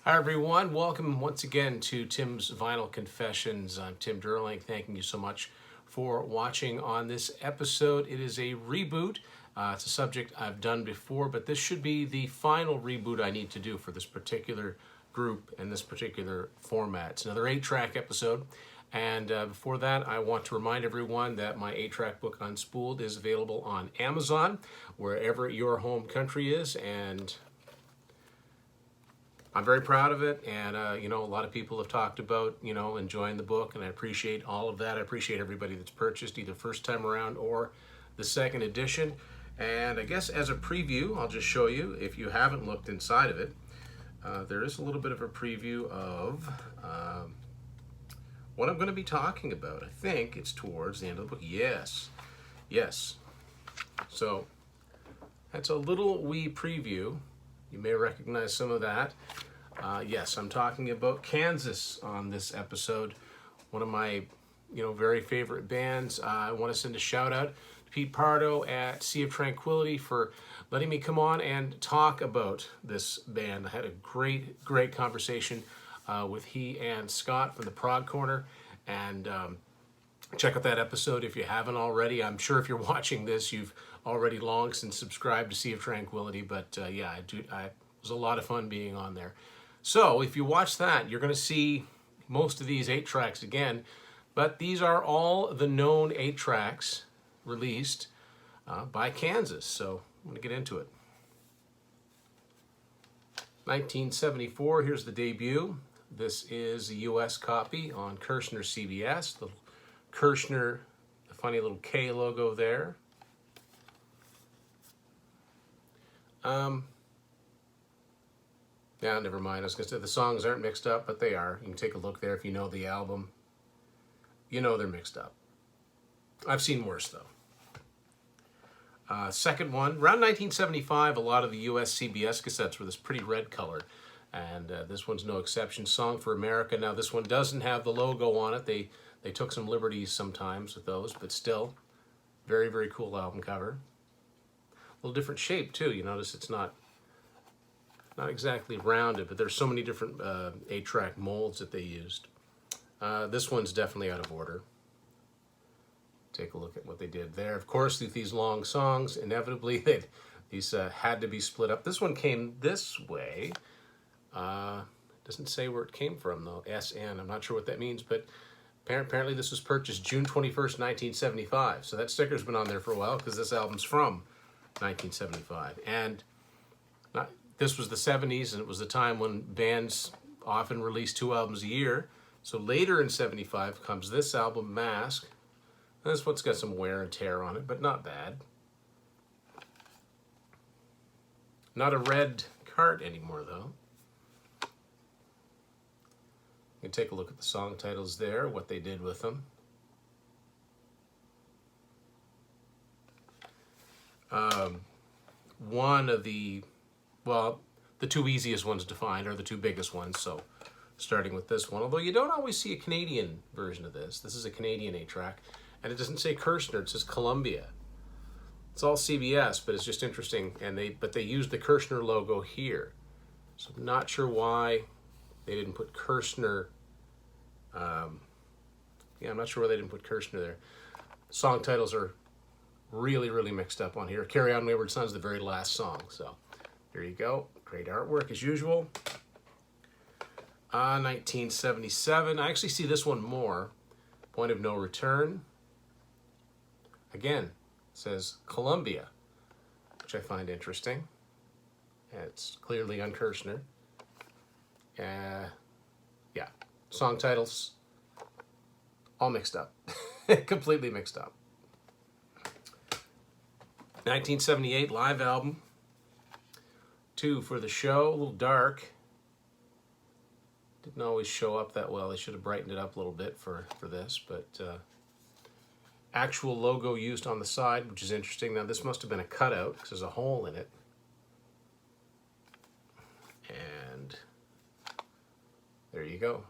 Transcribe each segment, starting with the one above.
Hi everyone, welcome once again to Tim's Vinyl Confessions. I'm Tim Durling, thanking you so much for watching on this episode. It is a reboot. It's a subject I've done before, but this should be the final reboot I need to do for this particular group and this particular format. It's another 8-track episode. And before that, I want to remind everyone that my 8-track book, Unspooled, is available on Amazon, wherever your home country is, and I'm very proud of it, and a lot of people have talked about, enjoying the book, and I appreciate all of that. I appreciate everybody that's purchased either first time around or the second edition. And I guess as a preview, I'll just show you, if you haven't looked inside of it, there is a little bit of a preview of what I'm going to be talking about. I think it's towards the end of the book. Yes. So that's a little wee preview. You may recognize some of that. Yes, I'm talking about Kansas on this episode. One of my, very favorite bands. I want to send a shout out to Pete Pardo at Sea of Tranquility for letting me come on and talk about this band. I had a great conversation with he and Scott from the Prog Corner, and check out that episode if you haven't already. I'm sure if you're watching this, you've already long since subscribed to Sea of Tranquility, but it was a lot of fun being on there. So if you watch that, you're going to see most of these 8 tracks again, but these are all the known 8 tracks released by Kansas. So I'm going to get into it. 1974, here's the debut. This is the US copy on Kirshner CBS. The Kirshner, the funny little K logo there. Yeah, never mind. I was going to say the songs aren't mixed up, but they are. You can take a look there if you know the album. You know they're mixed up. I've seen worse, though. Second one, around 1975, a lot of the US CBS cassettes were this pretty red color, and this one's no exception. Song for America. Now, this one doesn't have the logo on it. They took some liberties sometimes with those, but still, very, very cool album cover. A little different shape, too. You notice it's not exactly rounded, but there's so many different 8-track molds that they used. This one's definitely out of order. Take a look at what they did there. Of course, these long songs, inevitably, these had to be split up. This one came this way. Doesn't say where it came from, though. SN. I'm not sure what that means, but apparently this was purchased June 21st, 1975. So that sticker's been on there for a while because this album's from 1975. And this was the 70s, and it was the time when bands often released 2 albums a year. So later in 75 comes this album, Mask. And this one's got some wear and tear on it, but not bad. Not a red cart anymore, though. You can take a look at the song titles there, what they did with them. One of the 2 easiest ones to find are the 2 biggest ones, so starting with this one, although you don't always see a Canadian version of this. This is a Canadian 8-track, and it doesn't say Kirshner, it says Columbia. It's all CBS, but it's just interesting, but they used the Kirshner logo here. So I'm not sure why they didn't put Kirshner. I'm not sure why they didn't put Kirshner there. Song titles are really, really mixed up on here. Carry On Wayward Son is the very last song, so there you go. Great artwork as usual. 1977. I actually see this one more. Point of No Return. Again, it says Columbia, which I find interesting. It's clearly on Kirshner. Song titles all mixed up. Completely mixed up. 1978 live album. 2 for the show. A little dark. Didn't always show up that well. They should have brightened it up a little bit for this, but actual logo used on the side, which is interesting. Now this must have been a cutout because there's a hole in it. And there you go.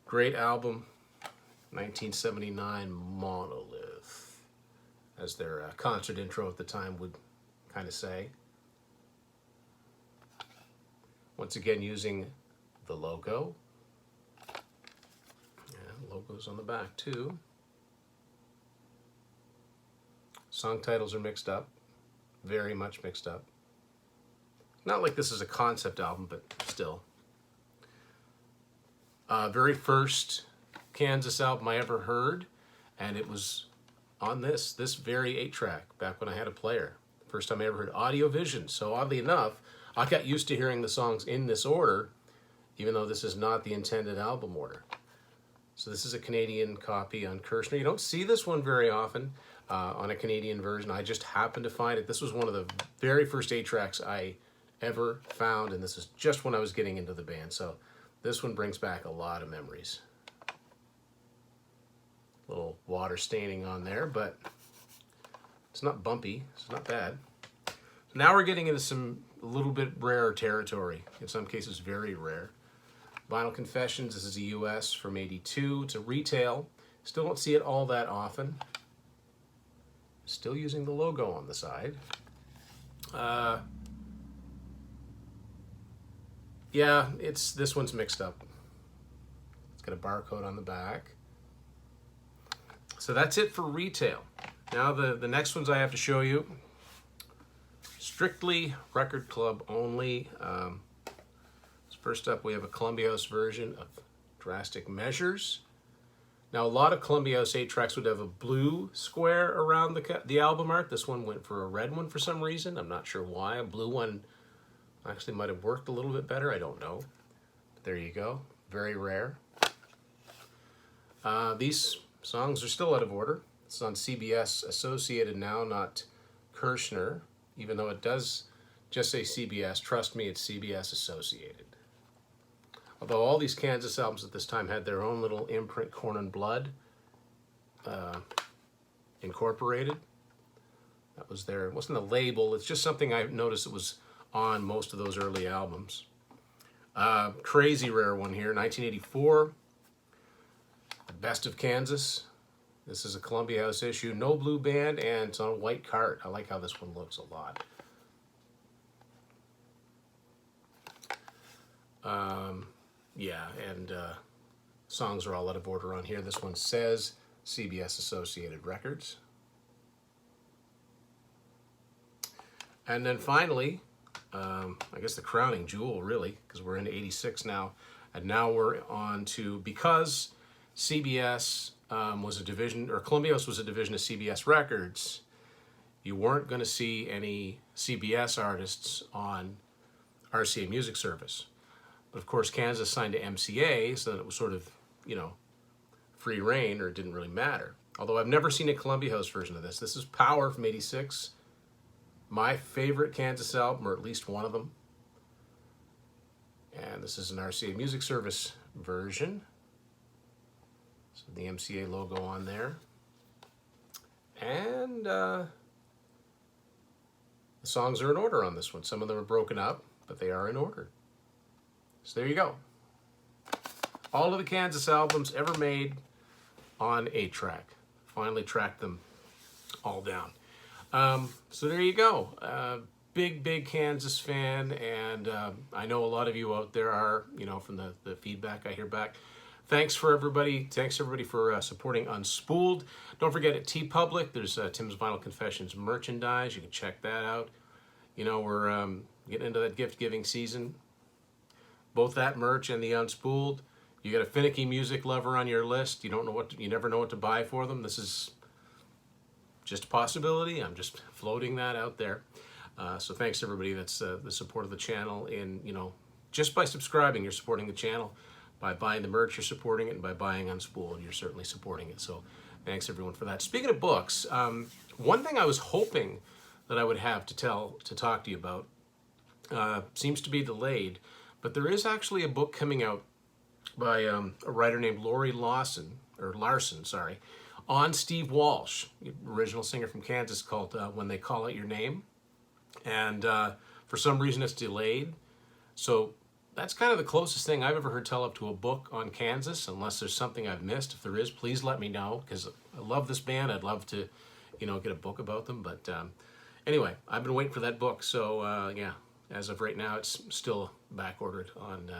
Great album. 1979 Monolith, as their concert intro at the time would kind of say. Once again, using the logo. Yeah, logo's on the back too. Song titles are mixed up, very much mixed up. Not like this is a concept album, but still. Very first Kansas album I ever heard, and it was on this very 8-track, back when I had a player. First time I ever heard Audio Vision. So oddly enough, I got used to hearing the songs in this order, even though this is not the intended album order. So this is a Canadian copy on Kirshner. You don't see this one very often on a Canadian version. I just happened to find it. This was one of the very first 8-tracks I ever found, and this is just when I was getting into the band. So this one brings back a lot of memories. Little water staining on there, but it's not bumpy. It's not bad. Now we're getting into some a little bit rarer territory. In some cases, very rare. Vinyl Confessions. This is a US from '82. It's a retail. Still don't see it all that often. Still using the logo on the side. Yeah, this one's mixed up. It's got a barcode on the back. So that's it for retail. Now the next ones I have to show you, strictly record club only. First up, we have a Columbia House version of Drastic Measures. Now, a lot of Columbia House 8-tracks would have a blue square around the album art. This one went for a red one for some reason. I'm not sure why. A blue one actually might have worked a little bit better. I don't know. But there you go. Very rare. These songs are still out of order. It's on CBS Associated now, not Kirshner, even though it does just say CBS. Trust me, it's CBS Associated. Although all these Kansas albums at this time had their own little imprint, Corn and Blood, incorporated. That was there. It wasn't a label. It's just something I noticed that was on most of those early albums. Crazy rare one here, 1984. The Best of Kansas. This is a Columbia House issue. No blue band, and it's on a white cart. I like how this one looks a lot. Yeah, and songs are all out of order on here. This one says CBS Associated Records. And then finally, I guess the crowning jewel, really, because we're in '86 now. And now we're on to, because CBS was a division, or Columbia House was a division of CBS Records, you weren't going to see any CBS artists on RCA Music Service. But of course, Kansas signed to MCA, so that it was sort of, you know, free reign, or it didn't really matter. Although I've never seen a Columbia House version of this. This is Power from '86. My favorite Kansas album, or at least one of them. And this is an RCA Music Service version. So the MCA logo on there. And the songs are in order on this one. Some of them are broken up, but they are in order. So there you go. All of the Kansas albums ever made on 8-track. Finally tracked them all down. So there you go. Big Kansas fan, and I know a lot of you out there are, you know, from the feedback I hear back. Thanks everybody for supporting Unspooled. Don't forget at TeePublic, there's Tim's Vinyl Confessions merchandise. You can check that out. You know, we're getting into that gift-giving season. Both that merch and the Unspooled. You got a finicky music lover on your list. You never know what to buy for them. This is just a possibility. I'm just floating that out there. So thanks to everybody that's the support of the channel. And, you know, just by subscribing, you're supporting the channel. By buying the merch, you're supporting it. And by buying Unspooled, you're certainly supporting it. So thanks everyone for that. Speaking of books, one thing I was hoping that I would have to talk to you about seems to be delayed. But there is actually a book coming out by a writer named Lori Larson, on Steve Walsh, the original singer from Kansas, called When They Call Out Your Name. And for some reason it's delayed. So that's kind of the closest thing I've ever heard tell up to a book on Kansas, unless there's something I've missed. If there is, please let me know, because I love this band. I'd love to, you know, get a book about them. But Anyway, I've been waiting for that book, so yeah, as of right now, it's still back ordered on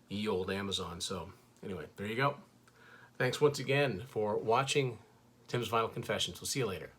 ye old Amazon. So anyway, there you go. Thanks once again for watching Tim's Vinyl Confessions. We'll see you later.